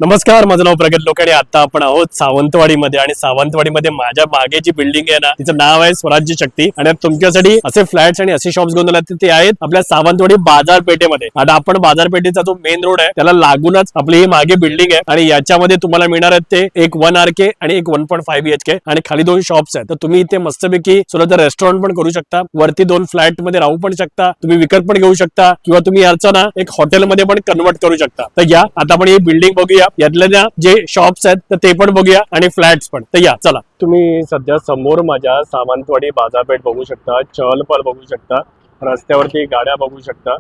नमस्कार, माझं नाव प्रगत लोकांनी. आता आपण आहोत सावंतवाडीमध्ये आणि सावंतवाडीमध्ये माझ्या मागे जी बिल्डिंग आहे ना, तिचं नाव आहे स्वराज्य शक्ती. आणि तुमच्यासाठी असे फ्लॅट्स आणि असे शॉप्स घेऊन आले ते आहेत आपल्या सावंतवाडी बाजारपेठेमध्ये. आता आपण बाजारपेठेचा जो मेन रोड आहे त्याला लागूनच आपली ही मागे बिल्डिंग आहे आणि याच्यामध्ये तुम्हाला मिळणार आहेत ते एक 1 RK आणि एक 1.5 BHK आणि खाली 2 शॉप्स आहेत. तर तुम्ही इथे मस्तपैकी स्वतःचं रेस्टॉरंट पण करू शकता, वरती 2 फ्लॅट मध्ये राहू पण शकता, तुम्ही विकत पण घेऊ शकता किंवा तुम्ही याचा ना एक हॉटेलमध्ये पण कन्वर्ट करू शकता. तर या आता आपण ही बिल्डिंग बघूया, यातल्या जे शॉप्स आहेत तर ते पण बघूया आणि फ्लॅट्स पण. तर या चला. तुम्ही सध्या समोर माझ्या सावंतवाडी बाजारपेठ बघू शकता, चहल-पहल बघू शकता, रस्त्यावरती गाड्या बघू शकता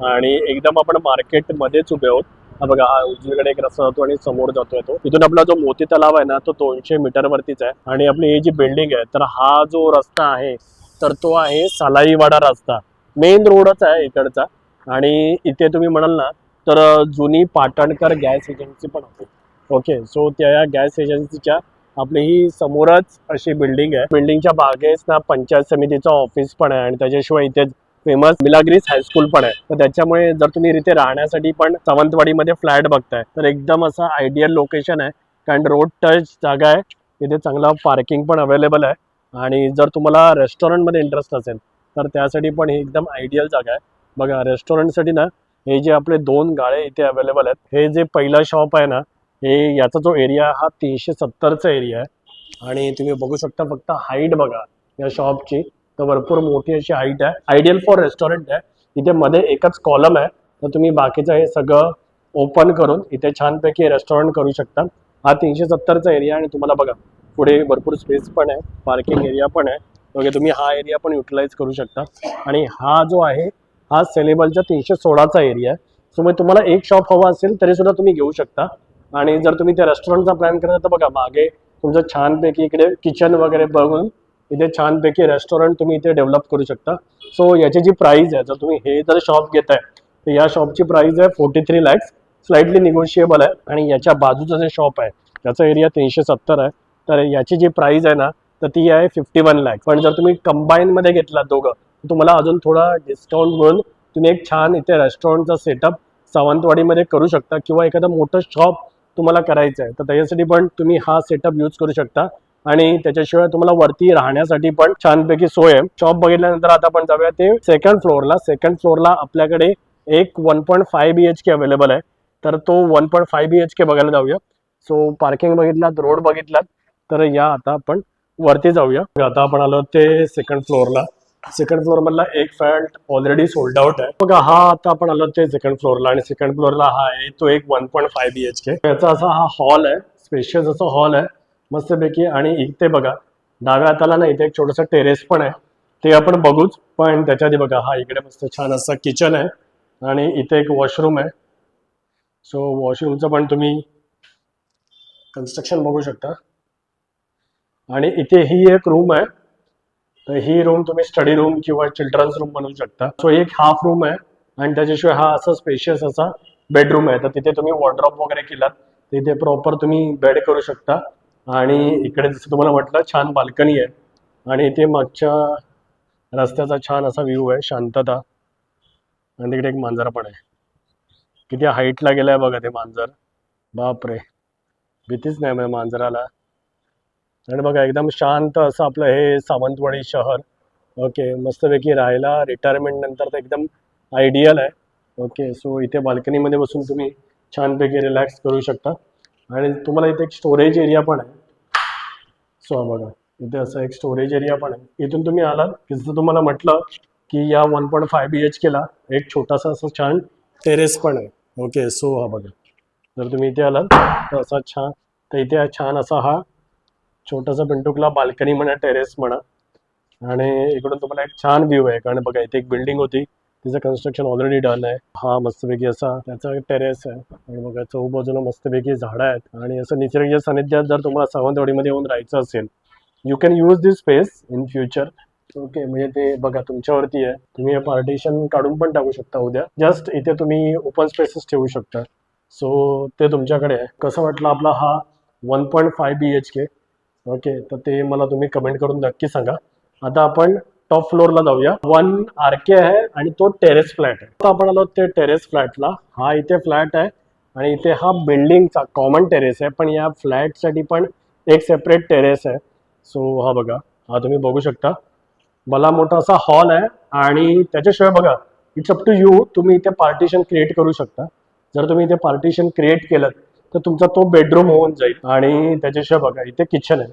आणि एकदम आपण मार्केट मध्येच उभे आहोत. हा बघा, हा उजवीकडे एक रस्ता जातो आणि समोर जातोय तो. इथून आपला जो मोती तलाव आहे ना तो 200 मीटर वरतीच आहे. आणि आपली ही जी बिल्डिंग आहे तर हा जो रस्ता आहे तर तो आहे सलाईवाडा रस्ता, मेन रोडच आहे इकडचा. आणि इथे तुम्ही म्हणाल ना तर जुनी पाटणकर गॅस एजन्सी पण होती. ओके, सो त्या गॅस एजन्सीच्या आपली ही समोरच अशी बिल्डिंग आहे. बिल्डिंगच्या बागेस ना पंचायत समितीचं ऑफिस पण आहे आणि त्याच्याशिवाय इथे फेमस मिलाग्रीस हायस्कूल पण आहे. तर त्याच्यामुळे जर तुम्ही इथे राहण्यासाठी पण सावंतवाडीमध्ये फ्लॅट बघताय तर एकदम असं आयडियल लोकेशन आहे, कारण रोड टच जागा आहे, इथे चांगला पार्किंग पण अवेलेबल आहे. आणि जर तुम्हाला रेस्टॉरंटमध्ये इंटरेस्ट असेल तर त्यासाठी पण ही एकदम आयडियल जागा आहे. बघा, रेस्टॉरंटसाठी ना हे जे आपले 2 गाळे इथे अवेलेबल आहेत. हे जे पहिला शॉप आहे ना, हे याचा जो एरिया हा 370चा एरिया आहे आणि तुम्ही बघू शकता फक्त हाईट बघा या शॉपची, तर भरपूर मोठी अशी हाईट आहे, आयडियल फॉर रेस्टॉरंट आहे. इथे मध्ये एकच कॉलम आहे, तर तुम्ही बाकीचं हे सगळं ओपन करून इथे छानपैकी रेस्टॉरंट करू शकता. हा 370चा एरिया आणि तुम्हाला बघा पुढे भरपूर स्पेस पण आहे, पार्किंग एरिया पण आहे. ओके, तुम्ही हा एरिया पण युटिलाइज करू शकता. आणि हा जो आहे हा सेलेबलचा 316चा एरिया आहे. सो मग तुम्हाला एक शॉप हवा असेल तरी सुद्धा तुम्ही घेऊ शकता. आणि जर तुम्ही त्या रेस्टॉरंटचा प्लॅन करता तर बघा मागे तुमचं छानपैकी इकडे किचन वगैरे बघून इथे छानपैकी रेस्टॉरंट तुम्ही इथे डेव्हलप करू शकता. सो याची जी प्राइस आहे, जर तुम्ही हे जर शॉप घेताय तर या शॉपची प्राइस आहे 43 lakhs, स्लाइटली निगोशिएबल आहे. आणि याच्या बाजूचं जे शॉप आहे त्याचा एरिया 370 आहे, तर याची जी प्राइस आहे ना तर ती आहे 51 lakhs. पण जर तुम्ही कंबाईन मध्ये घेतला दोघं तुम्हाला अजून थोडा डिस्काउंट मिळून तुम्ही एक छान इथे रेस्टॉरंटचा सेटअप सावंतवाडीमध्ये करू शकता किंवा एखादं मोठं शॉप तुम्हाला करायचं आहे तर त्याच्यासाठी पण तुम्ही हा सेटअप यूज करू शकता. आणि त्याच्याशिवाय तुम्हाला वरती राहण्यासाठी पण छानपैकी सोय आहे. शॉप बघितल्यानंतर आता आपण जाऊया ते सेकंड फ्लोअरला. सेकंड फ्लोअरला आपल्याकडे एक 1.5 BHK अवेलेबल आहे, तर तो 1.5 BHK बघायला जाऊया. सो पार्किंग बघितलात, रोड बघितलात, तर या आता आपण वरती जाऊया. आता आपण आलो ते सेकंड फ्लोअरला. सेकंड फ्लोअर मधला एक फ्लॅट ऑलरेडी सोल्ड आउट आहे बघा. हा आता आपण आलो ते सेकंड फ्लोअरला आणि सेकंड फ्लोअरला हा आहे तो एक 1.5 BHK. याचा असा हा हॉल आहे, स्पेशियस असा हॉल आहे मस्तपैकी. आणि इथे बघा डाव्या हाताला ना इथे एक छोटंसं टेरेस पण आहे, ते आपण बघूच. पण त्याच्या आधी बघा हा इकडे मस्त छान असा किचन आहे आणि इथे एक वॉशरूम आहे. सो वॉशरूमचं पण तुम्ही कन्स्ट्रक्शन बघू शकता. आणि इथे ही एक रूम आहे, तर ही रूम तुम्ही स्टडी रूम किंवा चिल्ड्रन्स रूम बनवू शकता. सो एक हाफ रूम आहे आणि त्याच्याशिवाय हा असा स्पेशियस असा बेडरूम आहे, तर तिथे तुम्ही वॉर्डरोब वगैरे केलात तिथे प्रॉपर तुम्ही बेड करू शकता. आणि इकडे जसं तुम्हाला म्हटलं छान बाल्कनी आहे आणि इथे मागच्या रस्त्याचा छान असा व्ह्यू आहे, शांतता. आणि तिकडे एक मांजर पण आहे, किती हाईटला गेलाय बघा ते मांजर, बापरे, भीतीच नाही म्हणजे मांजराला. आणि बघा एकदम शांत असं आपलं हे सावंतवाडी शहर. ओके, मस्तपैकी राहायला रिटायरमेंट नंतर तर एकदम आयडियल आहे. ओके, सो इथे बाल्कनीमध्ये बसून तुम्ही छानपैकी रिलॅक्स करू शकता. आणि तुम्हाला इथे एक स्टोरेज एरिया पण आहे. सो बघा इथे असं एक स्टोरेज एरिया पण आहे. इथून तुम्ही आलात की जसं तुम्हाला म्हटलं की या 1.5 BHKला एक छोटासा असं छान टेरेस पण आहे. ओके, सो हा बघा जर तुम्ही इथे आलात तर असा छान, तर इथे छान असा हा छोटासा पिंटुकला बाल्कनी म्हणा, टेरेस म्हणा. आणि इकडून तुम्हाला एक छान व्ह्यू आहे, कारण बघा इथे एक बिल्डिंग होती तिचं कन्स्ट्रक्शन ऑलरेडी डन आहे. हा मस्तपैकी असा त्याचा टेरेस आहे आणि बघा चौबाजूला मस्तपैकी झाडं आहेत. आणि असं निसर्गाच्या सानिध्यात जर तुम्हाला सावंतवाडीमध्ये येऊन राहायचं असेल you can use this space in future. Okay, म्हणजे ते बघा तुमच्यावरती आहे, तुम्ही हे पार्टिशन काढून पण टाकू शकता उद्या, जस्ट इथे तुम्ही ओपन स्पेसेस ठेवू शकता. सो ते तुमच्याकडे आहे. कसं वाटलं आपला हा 1.5 BHK? ओके, तर ते मला तुम्ही कमेंट करून नक्की सांगा. आता आपण टॉप फ्लोअरला जाऊया. 1 RK आहे आणि तो टेरेस फ्लॅट आहे. आता आपण आलो ते टेरेस फ्लॅटला. हा इथे फ्लॅट आहे आणि इथे हा बिल्डिंगचा कॉमन टेरेस आहे, पण या फ्लॅटसाठी पण एक सेपरेट टेरेस आहे. सो हा बघा, हा तुम्ही बघू शकता. मला मोठा असा हॉल आहे आणि त्याच्याशिवाय बघा, इट्स अप टू यू, तुम्ही इथे पार्टिशन क्रिएट करू शकता. जर तुम्ही इथे पार्टिशन क्रिएट केलं तर तुमचा तो बेडरूम होऊन जाईल. आणि त्याच्याशिवाय बघा, इथे किचन आहे.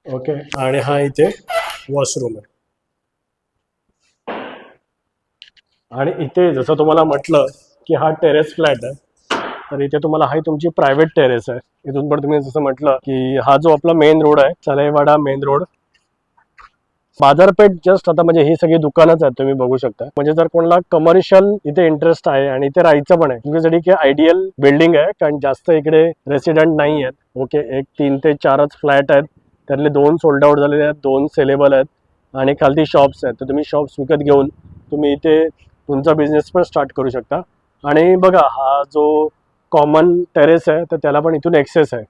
ओके, आणि हा इथे वॉशरूम आहे. आणि इथे जसं तुम्हाला म्हटलं की हा टेरेस फ्लॅट आहे, तर इथे तुम्हाला हा तुमची प्रायव्हेट टेरेस आहे. इथून पण तुम्ही जसं म्हटलं की हा जो आपला मेन रोड आहे, चलेवाडा मेन रोड, बाजारपेठ जस्ट आता म्हणजे ही सगळी दुकानच आहेत, तुम्ही बघू शकता. म्हणजे जर कोणाला कमर्शियल इथे इंटरेस्ट आहे आणि इथे राहायचं पण आहे, तुमच्यासाठी की आयडियल बिल्डिंग आहे, कारण जास्त इकडे रेसिडेंट नाही आहेत. ओके, एक 3 ते 4च फ्लॅट आहेत, त्यातले 2 सोल्ड आउट झालेले आहेत, 2 सेलेबल आहेत आणि खालती शॉप्स आहेत. तर तुम्ही शॉप्स विकत घेऊन तुम्ही इथे तुमचा बिझनेस पण स्टार्ट करू शकता. आणि बघा, हा जो कॉमन टेरेस आहे तर त्याला पण इथून एक्सेस आहे.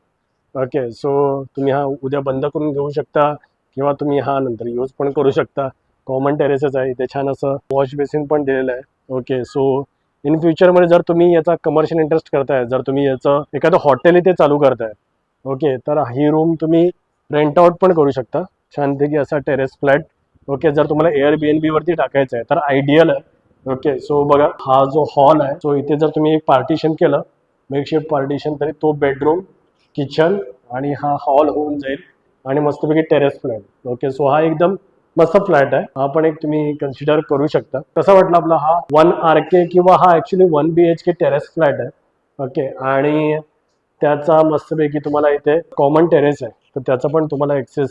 ओके, सो तुम्ही हा उद्या बंद करून घेऊ शकता किंवा तुम्ही हा नंतर यूज पण करू शकता. कॉमन टेरेसच आहे, इथे छान असं वॉश बेसिन पण दिलेलं आहे. ओके, सो इन फ्युचरमध्ये जर तुम्ही याचा कमर्शियल इंटरेस्ट करताय, जर तुम्ही याचं एखादं हॉटेल इथे चालू करताय, ओके, तर ही रूम तुम्ही रेंट आउट पण करू शकता, छानपैकी असा टेरेस फ्लॅट. ओके, जर तुम्हाला एअरबीएनबी वरती टाकायचं आहे तर आयडियल आहे. ओके, सो बघा, हा जो हॉल आहे, सो इथे जर तुम्ही एक पार्टिशन केलं, मेकशिफ्ट पार्टिशन, तरी तो बेडरूम, किचन आणि हा हॉल होऊन जाईल आणि मस्तपैकी टेरेस फ्लॅट. ओके, सो हा एकदम मस्त फ्लॅट आहे, हा पण एक तुम्ही कन्सिडर करू शकता. कसं वाटलं आपला हा 1 RK किंवा हा ऍक्च्युली 1 BHK टेरेस फ्लॅट आहे. ओके, आणि त्याचा मस्तपैकी तुम्हाला इथे कॉमन टेरेस आहे, तर त्याचा पण तुम्हाला एक्सेस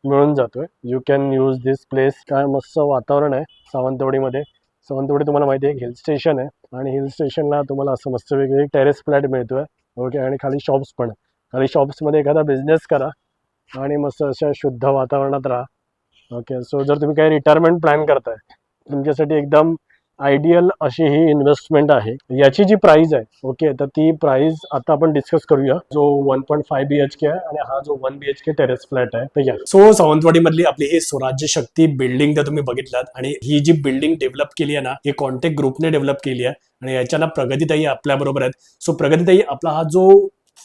मिळून जातोय. You can use this place. काय मस्त वातावरण आहे सावंतवाडीमध्ये. सावंतवाडी तुम्हाला माहिती आहे, एक हिल स्टेशन आहे आणि हिल स्टेशनला तुम्हाला असं मस्तपैकी टेरेस फ्लॅट मिळतोय. ओके, आणि खाली शॉप्स पण. खाली शॉप्समध्ये एखादा बिझनेस करा आणि मस्त अशा शुद्ध वातावरणात राहा. ओके, सो जर तुम्ही काही रिटायरमेंट प्लॅन करताय, तुमच्यासाठी एकदम आयडियल अशी ही इन्व्हेस्टमेंट आहे. याची जी प्राइस आहे, ओके, तर ती प्राइस आता आपण डिस्कस करूया. जो 1.5 BHK आहे आणि हा जो 1 BHK टेरेस फ्लॅट आहे. तर या सो सावंतवाडी मधली आपली ही स्वराज्य शक्ती बिल्डिंग तर तुम्ही बघितलात, आणि ही जी बिल्डिंग डेव्हलप केली आहे ना, ही कॉन्टॅक्ट ग्रुपने डेव्हलप केली आहे आणि याच्या ना प्रगतीताई आपल्या बरोबर आहेत. सो प्रगतीताई, आपला हा जो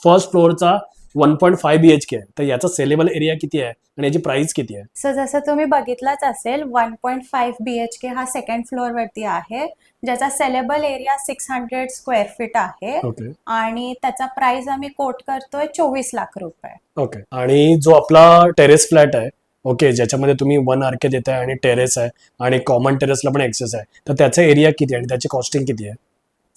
फर्स्ट फ्लोअरचा 1.5 BHK आहे, तर याचा सेलेबल एरिया किती आहे आणि याची प्राइस किती आहे? सो जसं तुम्ही बघितलंच असेल, 1.5 BHK हा सेकंड फ्लोअर वरती आहे, ज्याचा सेलेबल एरिया 600 स्क्वेअर फीट आहे. ओके, आणि त्याचा प्राइस आम्ही कोट करतोय 24 लाख रुपये. ओके. आणि जो आपला टेरेस फ्लॅट आहे, ओके, ज्याच्यामध्ये तुम्ही 1 RK देताय आणि टेरेस आहे आणि कॉमन टेरेसला पण एक्सेस आहे, तर त्याचा एरिया किती आहे आणि त्याची कॉस्टिंग किती आहे?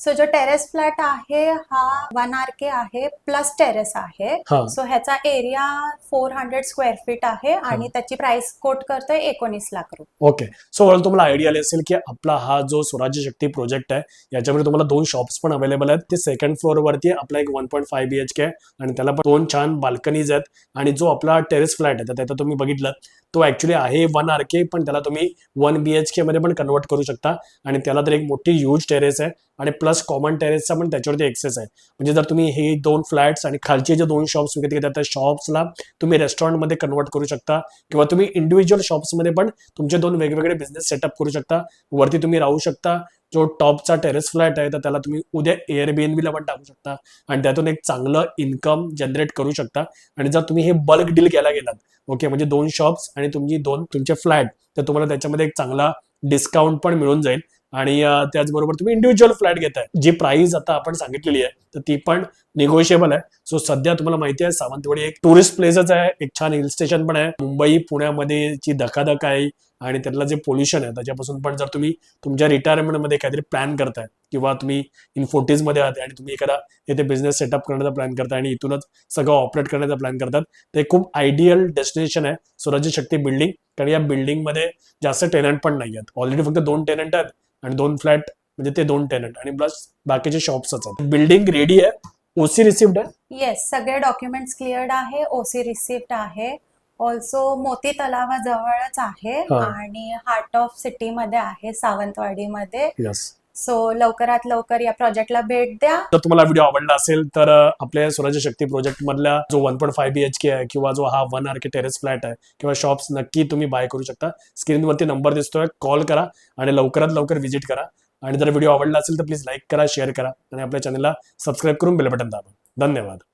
सो जो टेरेस फ्लॅट आहे हा 1 RK आहे प्लस टेरेस आहे. हा. सो ह्याचा एरिया 400 स्क्वेअर फीट आहे आणि त्याची प्राइस कोट करतोय 19 लाख रुपये. ओके, सो तुम्हाला आयडिया आली असेल की आपला हा जो स्वराज्य शक्ती प्रोजेक्ट आहे, याच्यामध्ये तुम्हाला 2 शॉप्स पण अवेलेबल आहेत. ते सेकंड फ्लोअर वरती आपला एक 1.5 BHK आहे आणि त्याला पण 2 छान बाल्कनीज आहेत. आणि जो आपला टेरेस फ्लॅट आहे, तर त्याचा तुम्ही बघितलं, तो ऍक्च्युली आहे 1 RK, पण त्याला तुम्ही 1 BHK मध्ये पण कन्वर्ट करू शकता आणि त्याला तर एक मोठी ह्यूज टेरेस आहे आणि प्लस कॉमन टेरेसचा पण त्याच्यावरती एक्सेस आहे. म्हणजे जर तुम्ही हे 2 फ्लॅट्स आणि खालचे जे 2 शॉप्स विकत घेतात, त्या शॉप्सला तुम्ही रेस्टॉरंटमध्ये कन्वर्ट करू शकता किंवा तुम्ही इंडिव्हिज्युअल शॉप्समध्ये पण तुमचे 2 वेगवेगळे बिझनेस सेटअप करू शकता. वरती तुम्ही राहू शकता. जो टॉपचा टेरेस फ्लॅट आहे, तर त्याला तुम्ही उद्या एअरबीएनबीला पण टाकू शकता आणि त्यातून एक चांगलं इन्कम जनरेट करू शकता. आणि जर तुम्ही हे बल्क डील घ्यायला गेलात, ओके, म्हणजे 2 शॉप्स आणि तुमचे फ्लॅट, तर तुम्हाला त्याच्यामध्ये एक चांगला डिस्काउंट पण मिळून जाईल. आणि त्याचबरोबर तुम्ही इंडिव्हिज्युअल फ्लॅट घेताय, जी प्राइस आता आपण सांगितलेली आहे, तर ती पण निगोशिएबल आहे. सो सध्या तुम्हाला माहिती आहे, सावंतवाडी एक टुरिस्ट प्लेसच आहे, एक छान हिल स्टेशन पण आहे. मुंबई पुण्यामध्ये जी धकाधक आहे आणि त्यातलं जे पोल्युशन आहे, त्याच्यापासून पण जर तुम्ही तुमच्या रिटायरमेंटमध्ये काहीतरी प्लॅन करताय किंवा तुम्ही इन 40s मध्ये आहात आणि तुम्ही एखादा इथे बिझनेस सेटअप करण्याचा प्लॅन करताय आणि इथूनच सगळं ऑपरेट करण्याचा प्लॅन करतात, ते खूप आयडियल डेस्टिनेशन आहे स्वराज्य शक्ती बिल्डिंग. कारण या बिल्डिंगमध्ये जास्त टेनंट पण नाही आहेत. ऑलरेडी फक्त 2 टेनंट आहेत आणि 2 फ्लॅट, म्हणजे ते 2 टेनंट आणि प्लस बाकीचे शॉप्सच आहेत. बिल्डिंग रेडी आहे, ओसी रिसिव्ड आहे. येस, सगळे डॉक्युमेंट्स क्लिअर्ड आहे, ओसी रिसिव्ड आहे. ऑल्सो मोती तलावाजवळच आहे आणि हार्ट ऑफ सिटी मध्ये आहे, सावंतवाडीमध्ये. यस. सो लवकरात लवकर या प्रोजेक्टला भेट द्या. जर तुम्हाला व्हिडिओ आवडला असेल तर आपल्या स्वराज्य शक्ती प्रोजेक्ट मधला जो 1.5 BHK आहे किंवा जो हा 1 RK टेरेस फ्लॅट आहे किंवा शॉप्स नक्की तुम्ही बाय करू शकता. स्क्रीनवरती नंबर दिसतोय, कॉल करा आणि लवकरात लवकर व्हिजिट करा. आणि जर व्हिडिओ आवडला असेल तर प्लीज लाईक करा, शेअर करा आणि आपल्या चॅनलला सबस्क्राईब करून बेल बटन दाबा. धन्यवाद.